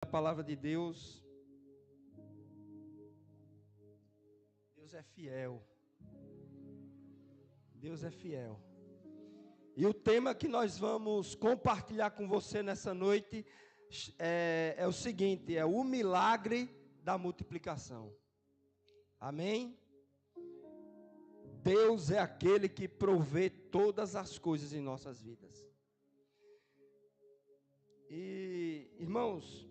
A palavra de Deus. Deus é fiel. Deus é fiel. E o tema que nós vamos compartilhar com você nessa noite é o seguinte: é o milagre da multiplicação. Amém? Deus é aquele que provê todas as coisas em nossas vidas. E, irmãos,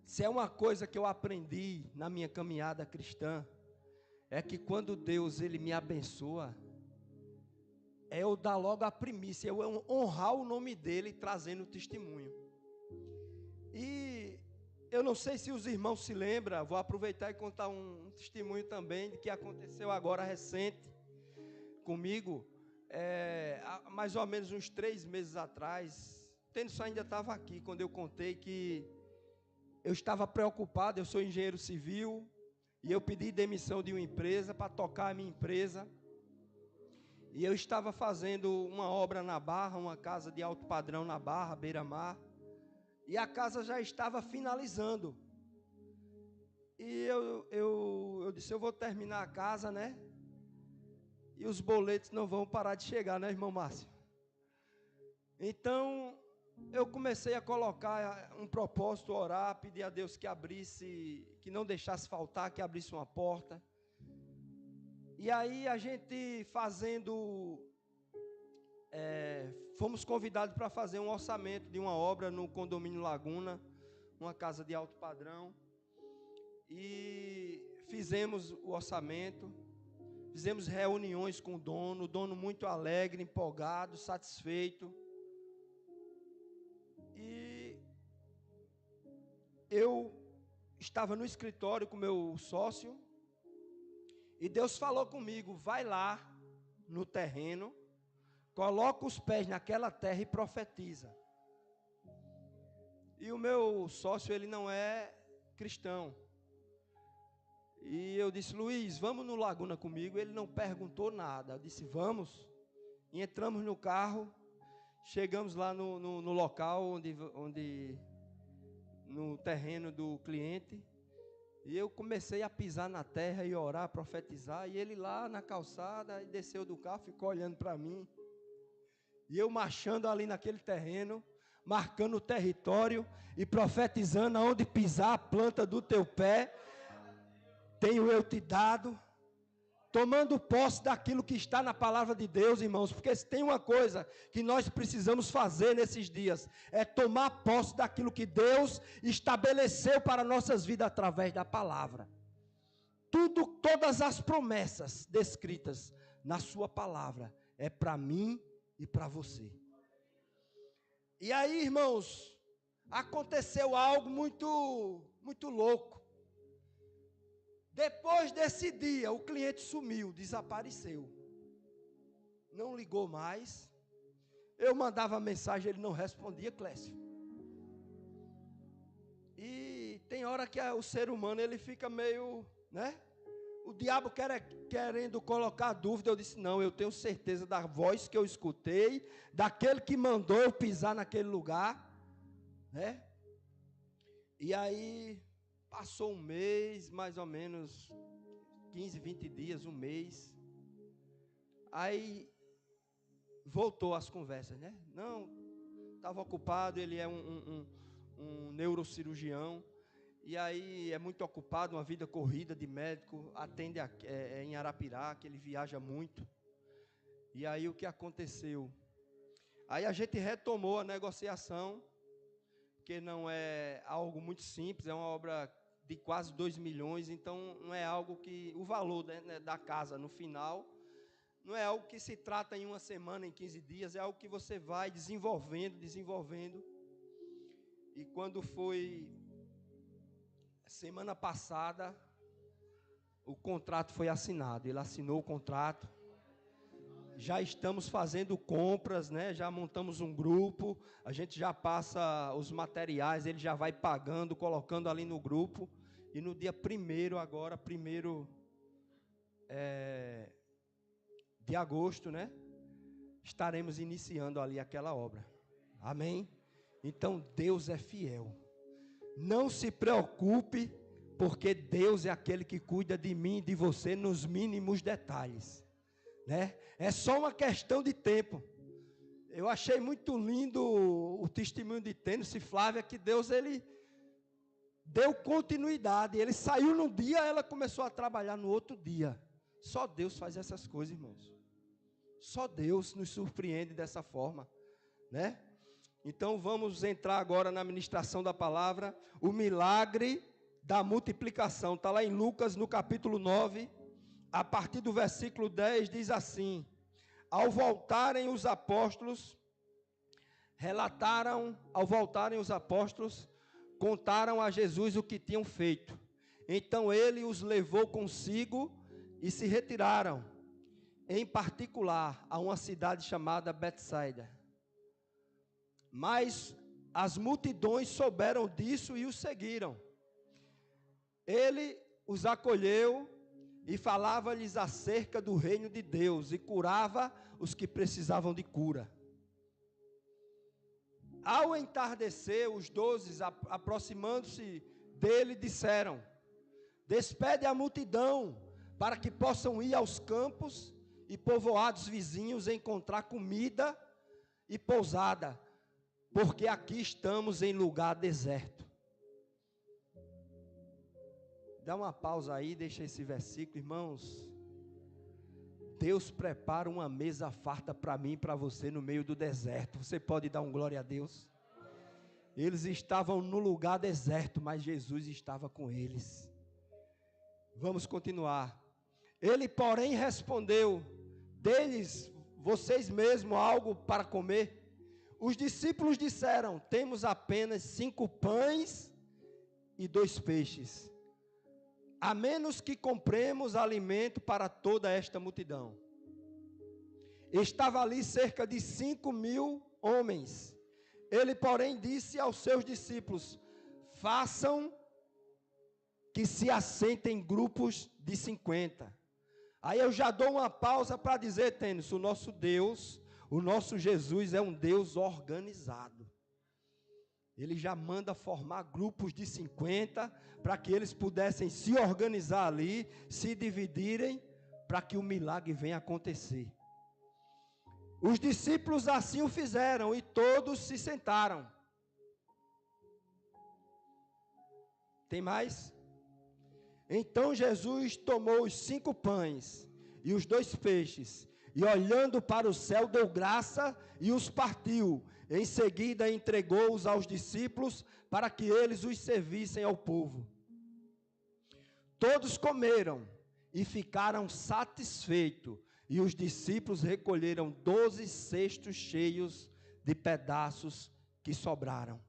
se é uma coisa que eu aprendi na minha caminhada cristã, é que quando Deus ele me abençoa, é eu dar logo a primícia, eu honrar o nome dele trazendo o testemunho. E eu não sei se os irmãos se lembram, vou aproveitar e contar um testemunho também de que aconteceu agora recente comigo, há mais ou menos uns 3 meses atrás. Tenso ainda estava aqui quando eu contei que eu estava preocupado. Eu sou engenheiro civil e eu pedi demissão de uma empresa para tocar a minha empresa. E eu estava fazendo uma obra na Barra, uma casa de alto padrão na Barra, beira-mar. E a casa já estava finalizando. E eu disse, eu vou terminar a casa, né? E os boletos não vão parar de chegar, né, irmão Márcio? Então, eu comecei a colocar um propósito, orar, pedir a Deus que abrisse, que não deixasse faltar, que abrisse uma porta. E aí a gente fomos convidados para fazer um orçamento de uma obra no condomínio Laguna, uma casa de alto padrão. E fizemos o orçamento, fizemos reuniões com o dono muito alegre, empolgado, satisfeito. E eu estava no escritório com meu sócio, e Deus falou comigo, vai lá no terreno, coloca os pés naquela terra e profetiza. E o meu sócio, ele não é cristão. E eu disse, Luiz, vamos no Laguna comigo. Ele não perguntou nada. Eu disse, vamos. E entramos no carro, chegamos lá no local, no terreno do cliente. E eu comecei a pisar na terra e orar, profetizar. E ele lá na calçada, desceu do carro, ficou olhando para mim. E eu marchando ali naquele terreno, marcando o território e profetizando: aonde pisar a planta do teu pé, tenho eu te dado. Tomando posse daquilo que está na palavra de Deus, irmãos, porque se tem uma coisa que nós precisamos fazer nesses dias, é tomar posse daquilo que Deus estabeleceu para nossas vidas através da palavra. Todas as promessas descritas na sua palavra, é para mim e para você. E aí, irmãos, aconteceu algo muito louco. Depois desse dia, o cliente sumiu, desapareceu. Não ligou mais. Eu mandava mensagem, ele não respondia, Clécio. E tem hora que o ser humano, ele fica meio, né? O diabo querendo colocar dúvida. Eu disse, não, eu tenho certeza da voz que eu escutei, daquele que mandou eu pisar naquele lugar, né? E aí passou um mês, mais ou menos 15, 20 dias, um mês. Aí voltou as conversas, né? Não, estava ocupado, ele é um neurocirurgião. E aí é muito ocupado, uma vida corrida de médico, atende em Arapiraca, que ele viaja muito. E aí o que aconteceu? Aí a gente retomou a negociação, que não é algo muito simples, é uma obra de quase 2 milhões, então não é algo que, o valor, né, da casa no final, não é algo que se trata em uma semana, em 15 dias, é algo que você vai desenvolvendo. E quando foi semana passada, o contrato foi assinado, ele assinou o contrato, já estamos fazendo compras, né? Já montamos um grupo, a gente já passa os materiais, ele já vai pagando, colocando ali no grupo, e no dia 1º agora, 1º de agosto, né? Estaremos iniciando ali aquela obra, amém? Então Deus é fiel. Não se preocupe, porque Deus é aquele que cuida de mim e de você nos mínimos detalhes, né? É só uma questão de tempo. Eu achei muito lindo o testemunho de Tênis e Flávia, que Deus, ele deu continuidade. Ele saiu num dia, ela começou a trabalhar no outro dia. Só Deus faz essas coisas, irmãos. Só Deus nos surpreende dessa forma, né? Então vamos entrar agora na ministração da palavra. O milagre da multiplicação. Está lá em Lucas, no capítulo 9, a partir do versículo 10, diz assim: ao voltarem os apóstolos, contaram a Jesus o que tinham feito. Então ele os levou consigo e se retiraram, em particular, a uma cidade chamada Betsaida. Mas as multidões souberam disso e o seguiram. Ele os acolheu e falava-lhes acerca do reino de Deus e curava os que precisavam de cura. Ao entardecer, os 12, aproximando-se dele, disseram: despede a multidão, para que possam ir aos campos e povoados vizinhos encontrar comida e pousada, porque aqui estamos em lugar deserto. Dá uma pausa aí, deixa esse versículo, irmãos. Deus prepara uma mesa farta para mim e para você no meio do deserto. Você pode dar um glória a Deus? Eles estavam no lugar deserto, mas Jesus estava com eles. Vamos continuar. Ele, porém, respondeu: deles, vocês mesmos, algo para comer? Os discípulos disseram: temos apenas 5 pães e 2 peixes. A menos que compremos alimento para toda esta multidão. Estava ali cerca de 5.000 homens. Ele, porém, disse aos seus discípulos: façam que se assentem em grupos de 50. Aí eu já dou uma pausa para dizer, Tênis, o nosso Deus, o nosso Jesus é um Deus organizado. Ele já manda formar grupos de 50, para que eles pudessem se organizar ali, se dividirem, para que o milagre venha acontecer. Os discípulos assim o fizeram, e todos se sentaram. Tem mais? Então Jesus tomou os 5 pães e os 2 peixes, e olhando para o céu, deu graça e os partiu. Em seguida entregou-os aos discípulos para que eles os servissem ao povo. Todos comeram e ficaram satisfeitos, e os discípulos recolheram 12 cestos cheios de pedaços que sobraram.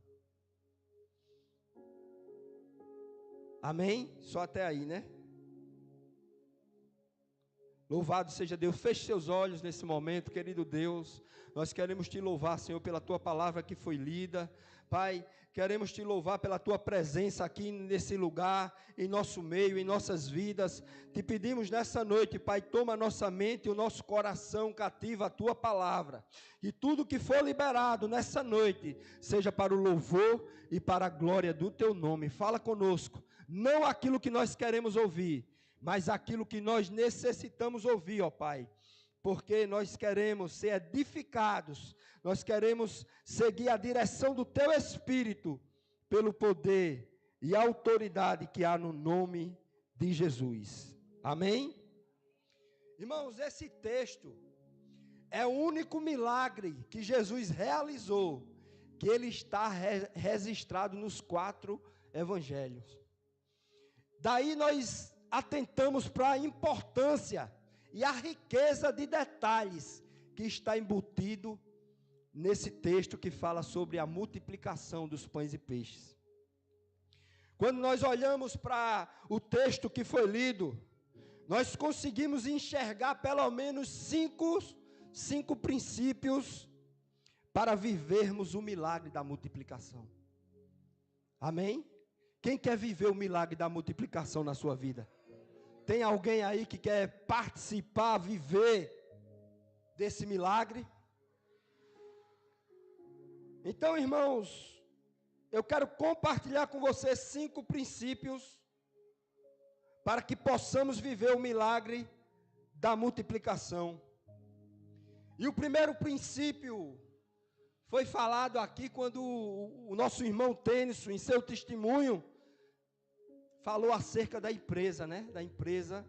Amém? Só até aí, né? Louvado seja Deus. Feche seus olhos nesse momento, querido Deus. Nós queremos te louvar, Senhor, pela tua palavra que foi lida. Pai, queremos te louvar pela tua presença aqui nesse lugar, em nosso meio, em nossas vidas. Te pedimos nessa noite, Pai, toma a nossa mente e o nosso coração cativa a tua palavra. E tudo que for liberado nessa noite, seja para o louvor e para a glória do teu nome. Fala conosco, não aquilo que nós queremos ouvir, mas aquilo que nós necessitamos ouvir, ó Pai. Porque nós queremos ser edificados, nós queremos seguir a direção do Teu Espírito, pelo poder e autoridade que há no nome de Jesus. Amém? Irmãos, esse texto é o único milagre que Jesus realizou, que ele está registrado nos 4 evangelhos. Daí nós atentamos para a importância e a riqueza de detalhes que está embutido nesse texto que fala sobre a multiplicação dos pães e peixes. Quando nós olhamos para o texto que foi lido, nós conseguimos enxergar pelo menos cinco princípios para vivermos o milagre da multiplicação. Amém? Quem quer viver o milagre da multiplicação na sua vida? Tem alguém aí que quer participar, viver desse milagre? Então, irmãos, eu quero compartilhar com você 5 princípios para que possamos viver o milagre da multiplicação. E o primeiro princípio foi falado aqui quando o nosso irmão Têniso, em seu testemunho, falou acerca da empresa, né? Da empresa,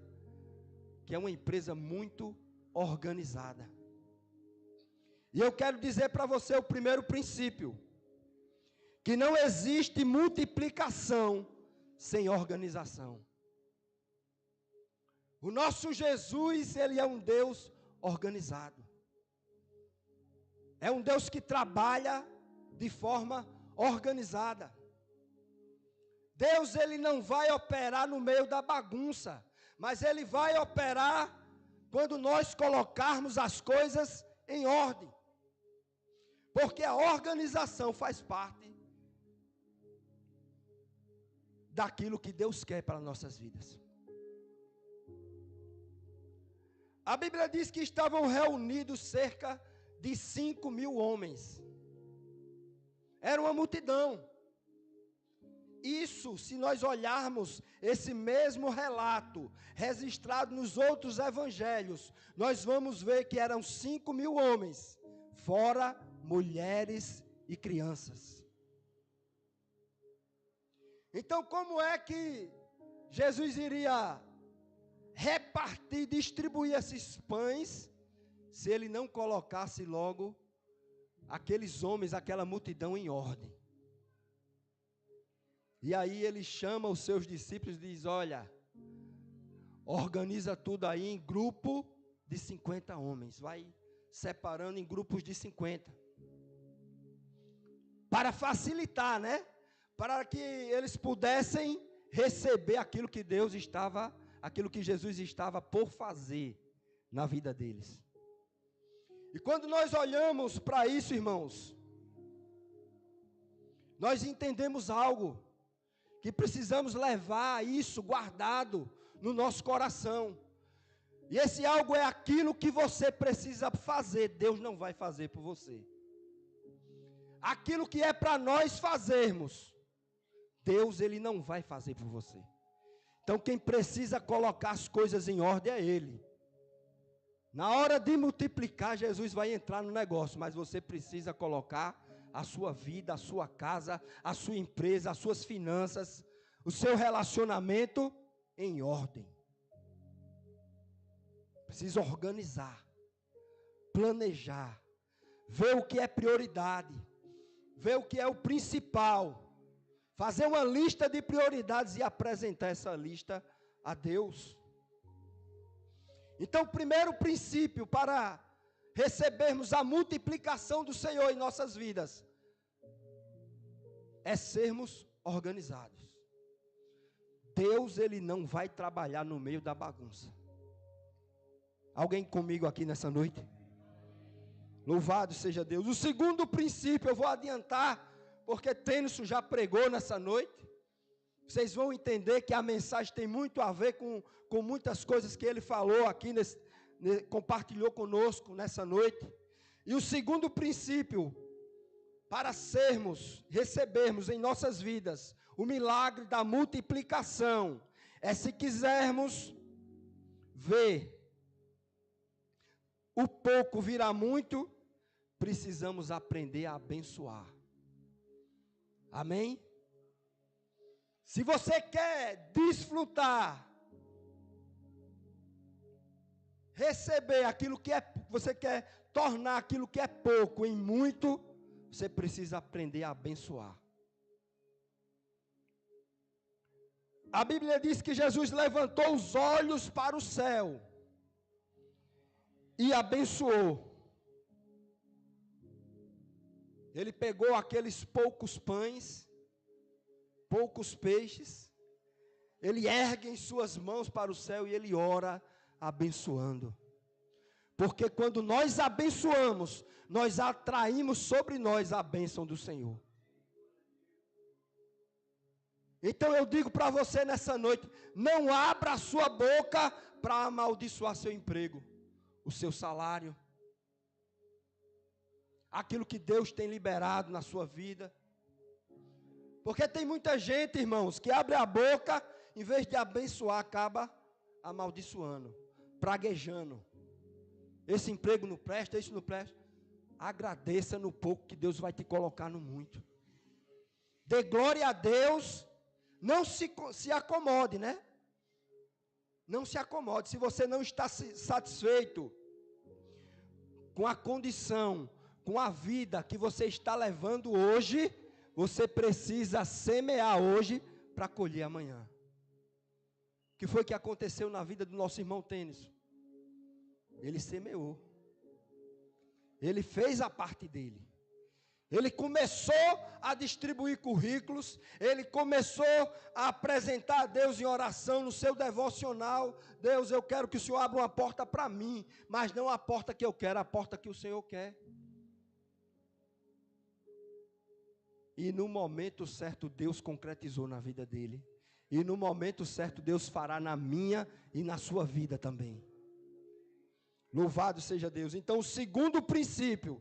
que é uma empresa muito organizada. E eu quero dizer para você o primeiro princípio, que não existe multiplicação sem organização. O nosso Jesus, ele é um Deus organizado. É um Deus que trabalha de forma organizada. Deus, ele não vai operar no meio da bagunça, mas ele vai operar quando nós colocarmos as coisas em ordem. Porque a organização faz parte daquilo que Deus quer para nossas vidas. A Bíblia diz que estavam reunidos cerca de 5.000 homens. Era uma multidão. Isso, se nós olharmos esse mesmo relato, registrado nos outros evangelhos, nós vamos ver que eram 5.000 homens, fora mulheres e crianças. Então, como é que Jesus iria repartir, distribuir esses pães, se ele não colocasse logo aqueles homens, aquela multidão em ordem? E aí ele chama os seus discípulos e diz: olha, organiza tudo aí em grupo de 50 homens, vai separando em grupos de 50, para facilitar, né? Para que eles pudessem receber aquilo que aquilo que Jesus estava por fazer na vida deles. E quando nós olhamos para isso, irmãos, nós entendemos algo, que precisamos levar isso guardado no nosso coração. E esse algo é aquilo que você precisa fazer, Deus não vai fazer por você. Aquilo que é para nós fazermos, Deus, ele não vai fazer por você. Então quem precisa colocar as coisas em ordem é Ele. Na hora de multiplicar, Jesus vai entrar no negócio, mas você precisa colocar a sua vida, a sua casa, a sua empresa, as suas finanças, o seu relacionamento em ordem. Precisa organizar, planejar, ver o que é prioridade, ver o que é o principal, fazer uma lista de prioridades e apresentar essa lista a Deus. Então, o primeiro princípio para recebermos a multiplicação do Senhor em nossas vidas é sermos organizados. Deus, ele não vai trabalhar no meio da bagunça. Alguém comigo aqui nessa noite? Louvado seja Deus. O segundo princípio eu vou adiantar, porque Têniso já pregou nessa noite. Vocês vão entender que a mensagem tem muito a ver com muitas coisas que ele falou aqui, compartilhou conosco nessa noite. E o segundo princípio, para recebermos em nossas vidas o milagre da multiplicação, é se quisermos ver o pouco virar muito, precisamos aprender a abençoar. Amém? Se você quer desfrutar, receber aquilo que é, você quer tornar aquilo que é pouco em muito, você precisa aprender a abençoar. A Bíblia diz que Jesus levantou os olhos para o céu e abençoou. Ele pegou aqueles poucos pães, poucos peixes, ele ergue em suas mãos para o céu e ele ora abençoando. Porque quando nós abençoamos, nós atraímos sobre nós a bênção do Senhor. Então eu digo para você nessa noite, não abra a sua boca para amaldiçoar seu emprego, o seu salário, aquilo que Deus tem liberado na sua vida. Porque tem muita gente, irmãos, que abre a boca, em vez de abençoar, acaba amaldiçoando, praguejando. Esse emprego não presta, isso não presta. Agradeça no pouco que Deus vai te colocar no muito. Dê glória a Deus. Não se acomode, né? Não se acomode. Se você não está satisfeito com a condição, com a vida que você está levando hoje, você precisa semear hoje para colher amanhã. O que foi que aconteceu na vida do nosso irmão Tênis? Ele semeou. Ele fez a parte dele. Ele começou a distribuir currículos, ele começou a apresentar a Deus em oração no seu devocional. Deus, eu quero que o Senhor abra uma porta para mim, mas não a porta que eu quero, a porta que o Senhor quer. E no momento certo Deus concretizou na vida dele. E no momento certo Deus fará na minha e na sua vida também. Louvado seja Deus. Então o segundo princípio,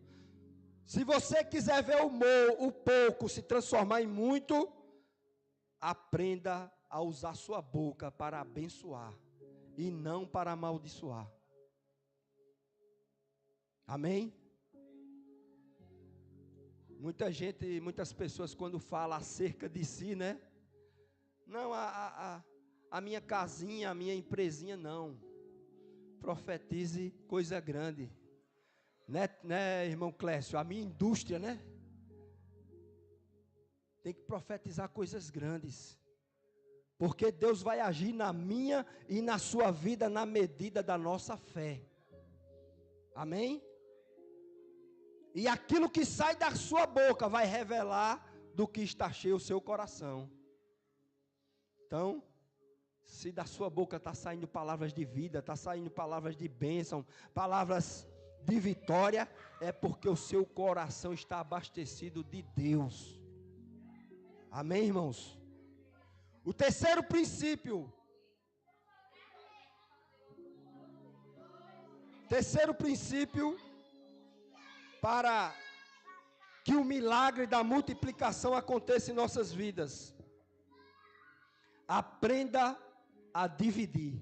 se você quiser ver o pouco se transformar em muito, aprenda a usar sua boca para abençoar e não para amaldiçoar. Amém? Muitas pessoas quando falam acerca de si, né? Não, a minha casinha, a minha empresinha, não. Profetize coisa grande. Né, irmão Clécio? A minha indústria, né? Tem que profetizar coisas grandes. Porque Deus vai agir na minha e na sua vida na medida da nossa fé. Amém? E aquilo que sai da sua boca vai revelar do que está cheio o seu coração. Então, se da sua boca está saindo palavras de vida, está saindo palavras de bênção, palavras de vitória, é porque o seu coração está abastecido de Deus. Amém, irmãos? O terceiro princípio. Terceiro princípio para que o milagre da multiplicação aconteça em nossas vidas. Aprenda a dividir.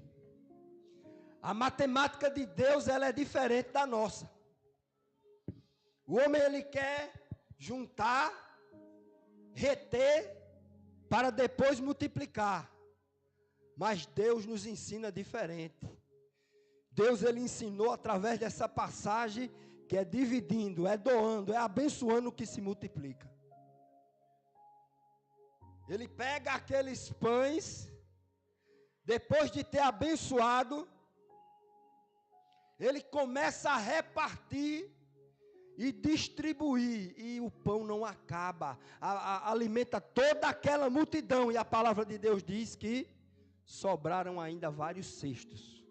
A matemática de Deus, ela é diferente da nossa. O homem, ele quer juntar, reter, para depois multiplicar. Mas Deus nos ensina diferente. Deus, ele ensinou através dessa passagem, que é dividindo, é doando, é abençoando o que se multiplica. Ele pega aqueles pães, depois de ter abençoado, ele começa a repartir e distribuir, e o pão não acaba, alimenta toda aquela multidão, e a palavra de Deus diz que sobraram ainda vários cestos.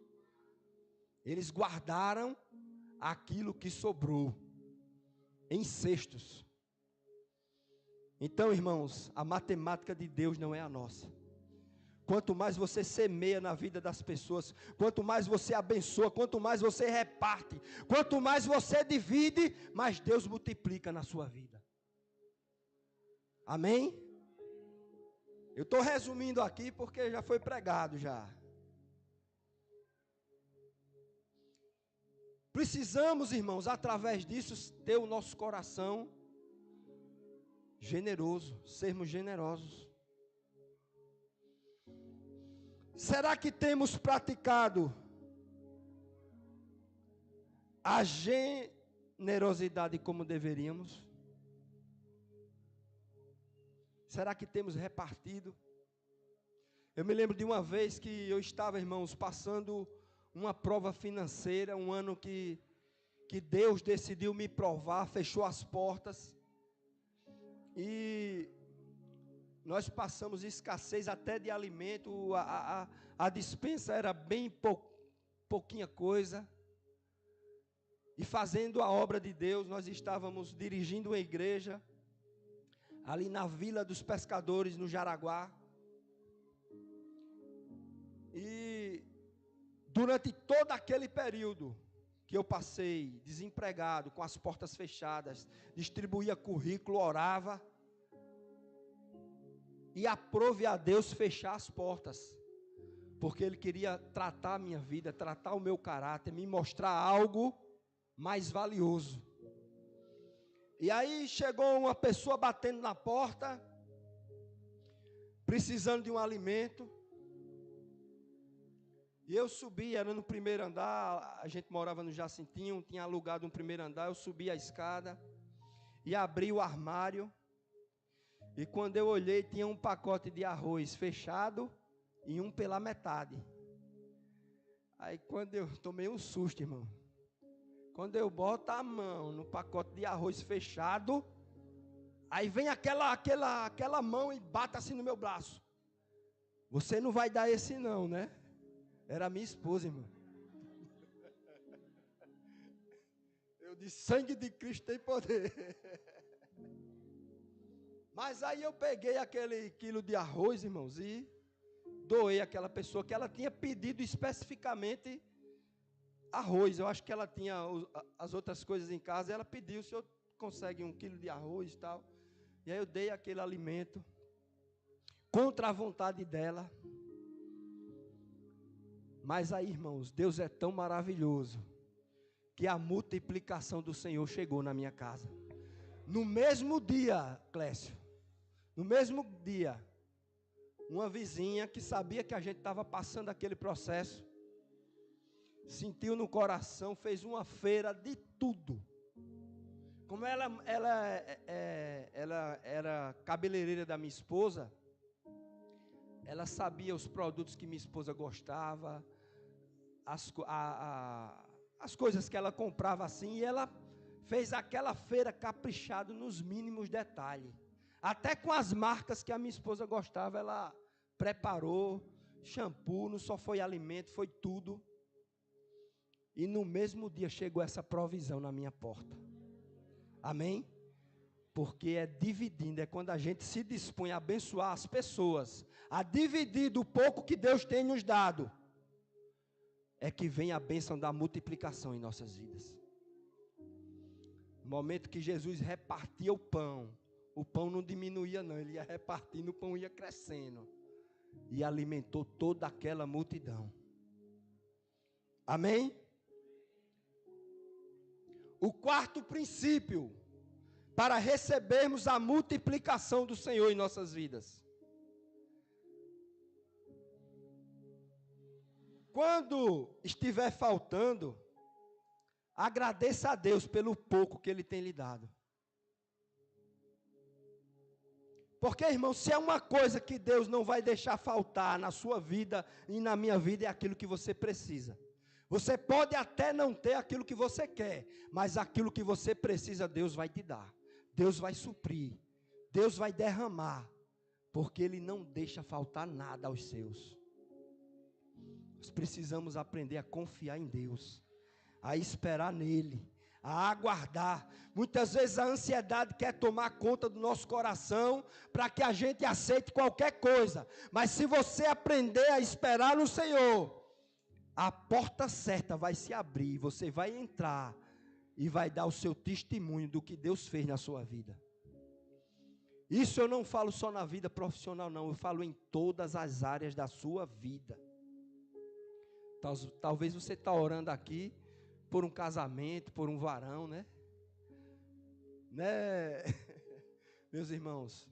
Eles guardaram aquilo que sobrou, em cestos. Então, irmãos, a matemática de Deus não é a nossa. Quanto mais você semeia na vida das pessoas, quanto mais você abençoa, quanto mais você reparte, quanto mais você divide, mais Deus multiplica na sua vida. Amém? Eu estou resumindo aqui porque já foi pregado já. Precisamos, irmãos, através disso, ter o nosso coração generoso, sermos generosos. Será que temos praticado a generosidade como deveríamos? Será que temos repartido? Eu me lembro de uma vez que eu estava, irmãos, passando uma prova financeira, um ano que Deus decidiu me provar, fechou as portas. E nós passamos escassez até de alimento, a despensa era bem pouquinha coisa. E fazendo a obra de Deus, nós estávamos dirigindo uma igreja, ali na Vila dos Pescadores, no Jaraguá. E durante todo aquele período que eu passei desempregado, com as portas fechadas, distribuía currículo, orava, e aprove a Deus fechar as portas, porque Ele queria tratar a minha vida, tratar o meu caráter, me mostrar algo mais valioso. E aí chegou uma pessoa batendo na porta, precisando de um alimento. E eu subi, era no primeiro andar, a gente morava no Jacintinho, tinha alugado um primeiro andar, eu subi a escada e abri o armário. E quando eu olhei, tinha um pacote de arroz fechado e um pela metade. Aí quando eu tomei um susto, irmão. Quando eu boto a mão no pacote de arroz fechado, aí vem aquela mão e bate assim no meu braço. Você não vai dar esse não, né? Era minha esposa, irmão. Eu disse, sangue de Cristo tem poder. Mas aí eu peguei aquele quilo de arroz, irmãos, e doei àquela pessoa que ela tinha pedido especificamente arroz. Eu acho que ela tinha as outras coisas em casa, e ela pediu, o senhor consegue 1 quilo de arroz e tal. E aí eu dei aquele alimento, contra a vontade dela. Mas aí, irmãos, Deus é tão maravilhoso, que a multiplicação do Senhor chegou na minha casa. No mesmo dia, Clécio, no mesmo dia, uma vizinha que sabia que a gente estava passando aquele processo, sentiu no coração, fez uma feira de tudo. Como ela era cabeleireira da minha esposa, ela sabia os produtos que minha esposa gostava, as coisas que ela comprava assim, e ela fez aquela feira caprichado nos mínimos detalhes. Até com as marcas que a minha esposa gostava, ela preparou, shampoo, não só foi alimento, foi tudo. E no mesmo dia chegou essa provisão na minha porta. Amém? Porque é dividindo, é quando a gente se dispõe a abençoar as pessoas, a dividir do pouco que Deus tem nos dado, é que vem a bênção da multiplicação em nossas vidas. No momento que Jesus repartia o pão não diminuía não, ele ia repartindo, o pão ia crescendo, e alimentou toda aquela multidão. Amém? O quarto princípio, para recebermos a multiplicação do Senhor em nossas vidas. Quando estiver faltando, agradeça a Deus pelo pouco que Ele tem lhe dado. Porque, irmão, se é uma coisa que Deus não vai deixar faltar na sua vida e na minha vida, é aquilo que você precisa. Você pode até não ter aquilo que você quer, mas aquilo que você precisa, Deus vai te dar. Deus vai suprir. Deus vai derramar. Porque Ele não deixa faltar nada aos seus. Nós precisamos aprender a confiar em Deus, a esperar nele, a aguardar. Muitas vezes a ansiedade quer tomar conta do nosso coração para que a gente aceite qualquer coisa. Mas se você aprender a esperar no Senhor, a porta certa vai se abrir, você vai entrar e vai dar o seu testemunho do que Deus fez na sua vida. Isso eu não falo só na vida profissional não, eu falo em todas as áreas da sua vida. Talvez você está orando aqui por um casamento, por um varão, né? Meus irmãos,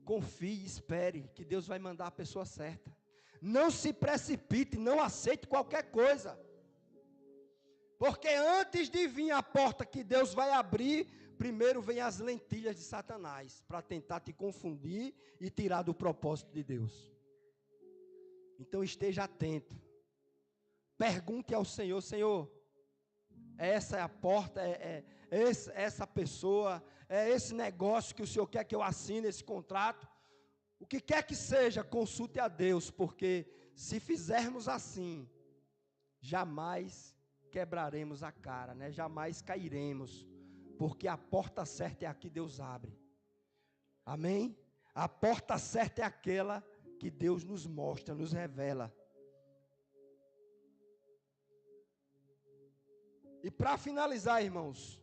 confie, espere que Deus vai mandar a pessoa certa. Não se precipite, não aceite qualquer coisa. Porque antes de vir a porta que Deus vai abrir, primeiro vem as lentilhas de Satanás, para tentar te confundir e tirar do propósito de Deus. Então esteja atento. Pergunte ao Senhor, Senhor, essa é a porta, essa pessoa, é esse negócio que o Senhor quer que eu assine, esse contrato. O que quer que seja, consulte a Deus, porque se fizermos assim, jamais quebraremos a cara, né? Jamais cairemos, porque a porta certa é a que Deus abre. Amém? A porta certa é aquela que Deus nos mostra, nos revela. E para finalizar, irmãos,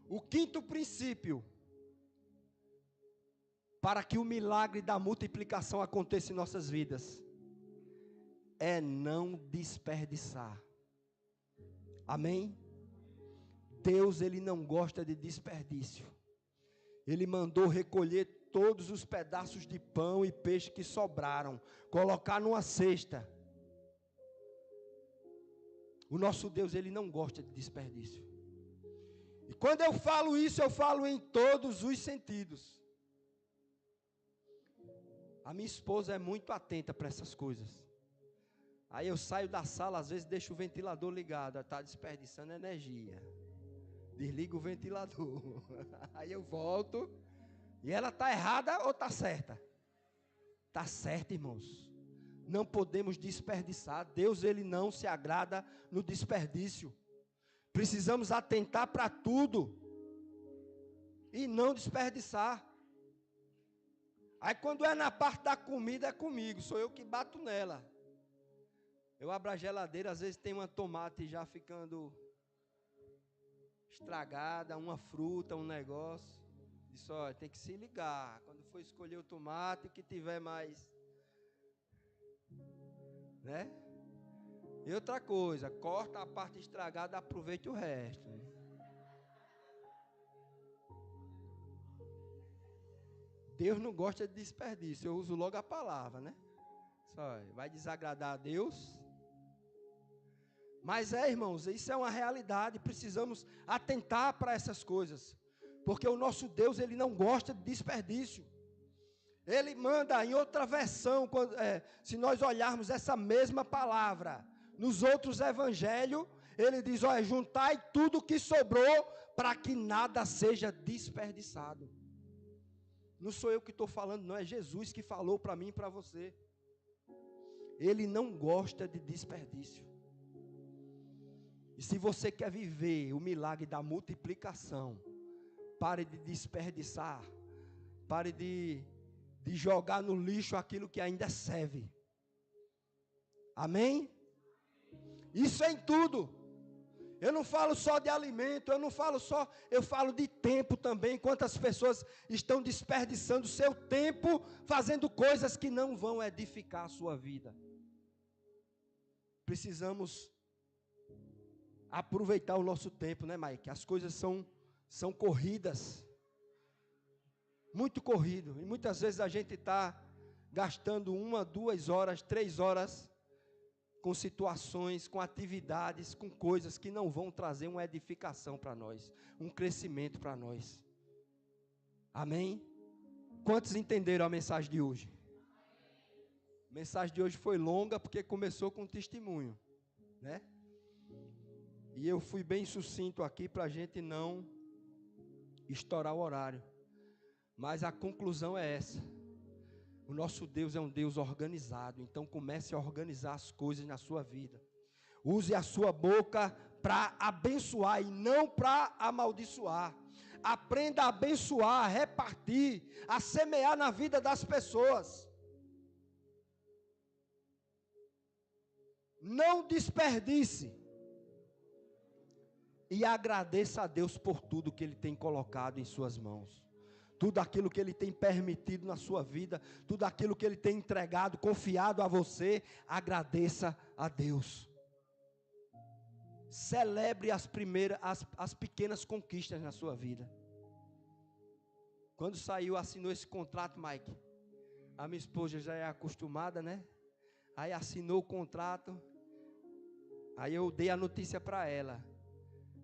o quinto princípio para que o milagre da multiplicação aconteça em nossas vidas, é não desperdiçar. Amém? Deus, Ele não gosta de desperdício. Ele mandou recolher todos os pedaços de pão e peixe que sobraram, colocar numa cesta. O nosso Deus, Ele não gosta de desperdício. E quando eu falo isso, eu falo em todos os sentidos. A minha esposa é muito atenta para essas coisas. Aí eu saio da sala, às vezes deixo o ventilador ligado, ela está desperdiçando energia. Desliga o ventilador. Aí eu volto, e ela está errada ou está certa? Está certa, irmãos. Não podemos desperdiçar. Deus, Ele não se agrada no desperdício. Precisamos atentar para tudo e não desperdiçar. Aí quando é na parte da comida, é comigo, sou eu que bato nela. Eu abro a geladeira, às vezes tem uma tomate já ficando estragada, uma fruta, um negócio. Diz, olha, tem que se ligar. Quando for escolher o tomate, o que tiver mais, né? E outra coisa, corta a parte estragada, aproveite o resto. Deus não gosta de desperdício, eu uso logo a palavra, né? Só, vai desagradar a Deus. Mas irmãos, isso é uma realidade, precisamos atentar para essas coisas. Porque o nosso Deus, Ele não gosta de desperdício. Ele manda em outra versão, se nós olharmos essa mesma palavra, nos outros evangelhos, Ele diz, olha, juntai tudo que sobrou, para que nada seja desperdiçado. Não sou eu que estou falando, não, é Jesus que falou para mim e para você. Ele não gosta de desperdício. E se você quer viver o milagre da multiplicação, pare de desperdiçar, pare de jogar no lixo aquilo que ainda serve. Amém? Isso é em tudo. Eu não falo só de alimento, eu falo de tempo também. Quantas pessoas estão desperdiçando seu tempo fazendo coisas que não vão edificar a sua vida. Precisamos aproveitar o nosso tempo, né, Mike? As coisas são corridas. Muito corrido. E muitas vezes a gente está gastando 1, 2 horas, 3 horas com situações, com atividades, com coisas que não vão trazer uma edificação para nós, um crescimento para nós. Amém? Quantos entenderam a mensagem de hoje? A mensagem de hoje foi longa porque começou com um testemunho, né? E eu fui bem sucinto aqui para a gente não estourar o horário. Mas a conclusão é essa. O nosso Deus é um Deus organizado. Então comece a organizar as coisas na sua vida. Use a sua boca para abençoar e não para amaldiçoar. Aprenda a abençoar, a repartir, a semear na vida das pessoas. Não desperdice. E agradeça a Deus por tudo que Ele tem colocado em suas mãos. Tudo aquilo que Ele tem permitido na sua vida, tudo aquilo que Ele tem entregado, confiado a você, agradeça a Deus. Celebre as pequenas conquistas na sua vida. Quando assinou esse contrato, Mike, a minha esposa já é acostumada, né? Aí assinou o contrato, aí eu dei a notícia para ela.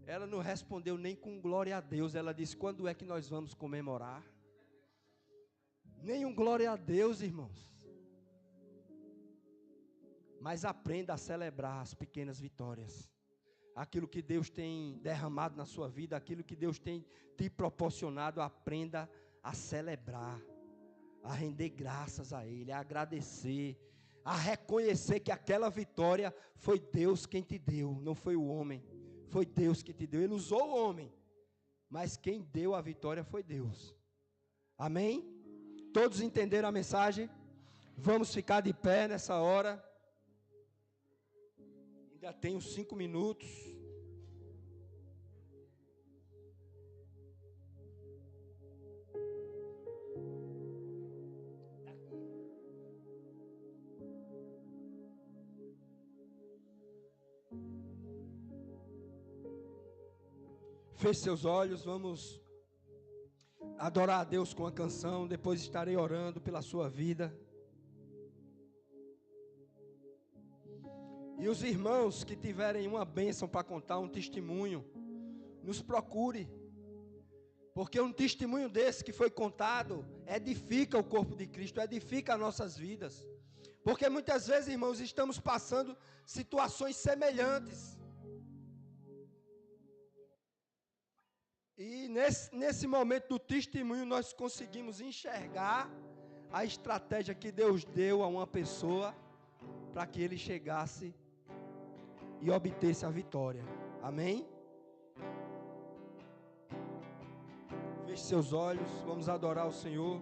Ela não respondeu nem com glória a Deus. Ela disse, quando é que nós vamos comemorar? Nem um glória a Deus, irmãos. Mas aprenda a celebrar as pequenas vitórias. Aquilo que Deus tem derramado na sua vida, aquilo que Deus tem te proporcionado, aprenda a celebrar, a render graças a Ele, a agradecer, a reconhecer que aquela vitória foi Deus quem te deu, não foi o homem. Foi Deus que te deu. Ele usou o homem, mas quem deu a vitória foi Deus. Amém? Todos entenderam a mensagem? Vamos ficar de pé nessa hora. Ainda tenho 5 minutos. Feche seus olhos, vamos adorar a Deus com a canção, depois estarei orando pela sua vida. E os irmãos que tiverem uma bênção para contar, um testemunho, nos procure. Porque um testemunho desse que foi contado edifica o corpo de Cristo, edifica as nossas vidas. Porque muitas vezes, irmãos, estamos passando situações semelhantes. E nesse momento do testemunho nós conseguimos enxergar a estratégia que Deus deu a uma pessoa para que ele chegasse e obtesse a vitória. Amém? Feche seus olhos, vamos adorar o Senhor.